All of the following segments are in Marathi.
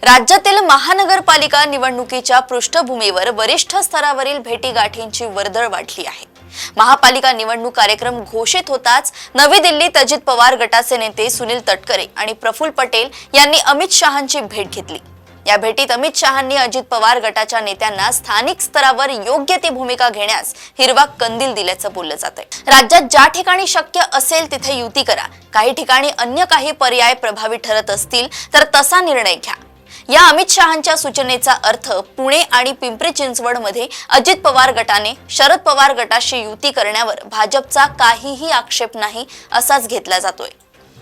राज्यातील महानगरपालिका निवडणुकीच्या पृष्ठभूमीवर वरिष्ठ स्तरावरील भेटीगाठींची वर्दळ वाढली आहे। महापालिका निवडणूक कार्यक्रम घोषित होताच नवी दिल्लीत अजित पवार गटाचे नेते सुनील तटकरे आणि प्रफुल्ल पटेल यांनी अमित शहांची भेट घेतली। या भेटीत अमित शहांनी अजित पवार गटाच्या नेत्यांना स्थानिक स्तरावर योग्य ती भूमिका घेण्यास हिरवा कंदील दिल्याचं बोललं जातंय। राज्यात ज्या ठिकाणी शक्य असेल तिथे युती करा, काही ठिकाणी अन्य काही पर्याय प्रभावी ठरत असतील तर तसा निर्णय घ्या। या अमित शहांच्या सूचनेचा अर्थ पुणे आणि पिंपरी चिंचवड मध्ये अजित पवार गटाने शरद पवार गटाशी युती करण्यावर भाजपचा काहीही आक्षेप नाही असाच घेतला जातोय।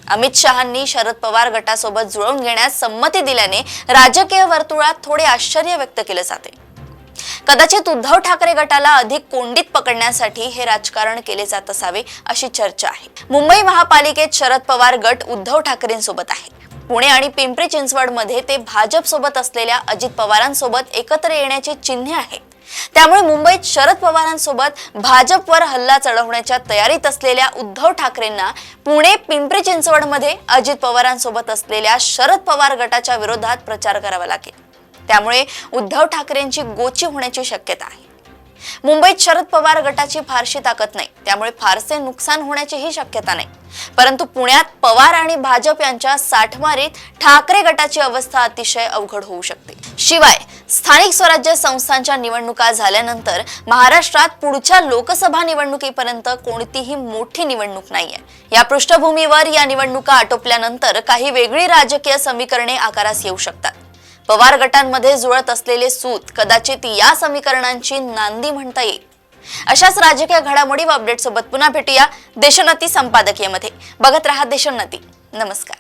अमित शहांनी शरद पवार गटासोबत जुळवून घेण्यास संमती दिल्याने राजकीय वर्तुळात थोडे आश्चर्य व्यक्त केले जाते। कदाचित उद्धव ठाकरे गटाला अधिक कोंडीत पकडण्यासाठी हे राजकारण केले जात असावे अशी चर्चा आहे। मुंबई महापालिकेत शरद पवार गट उद्धव ठाकरेंसोबत आहे। पुणे आणि पिंपरी चिंचवड मध्ये ते भाजप सोबत असलेल्या अजित पवारांसोबत एकत्र येण्याची चिन्हे आहेत। त्यामुळे मुंबईत शरद पवारांसोबत भाजपवर हल्ला चढवण्याच्या तयारीत असलेल्या उद्धव ठाकरेंना पुणे पिंपरी चिंचवड मध्ये अजित पवारांसोबत असलेल्या शरद पवार गटाच्या विरोधात प्रचार करावा लागेल। त्यामुळे उद्धव ठाकरेंची गोची होण्याची शक्यता आहे। मुंबईत शरद पवार गटाची फारशी ताकद नाही, त्यामुळे फारसे नुकसान होण्याचीही शक्यता नाही। परंतु पुण्यात पवार आणि भाजप यांच्या साठमारीत ठाकरे गटाची अवस्था अतिशय अवघड होऊ शकते। शिवाय स्थानिक स्वराज्य संस्थांच्या निवडणुका झाल्यानंतर महाराष्ट्रात पुढच्या लोकसभा निवडणुकीपर्यंत कोणतीही मोठी निवडणूक नाहीये। या पृष्ठभूमीवर या निवडणुका आटोपल्यानंतर काही वेगळी राजकीय समीकरणे आकारास येऊ शकतात। पवार गटांमध्ये जुळत असलेले सूत कदाचित या समीकरणांची नांदी म्हणता येईल। अशाच राजकीय घडामोडी व अपडेट सोबत पुन्हा भेटूया देशोन्नती संपादकीयमध्ये। बघत रहा देशोन्नती। नमस्कार।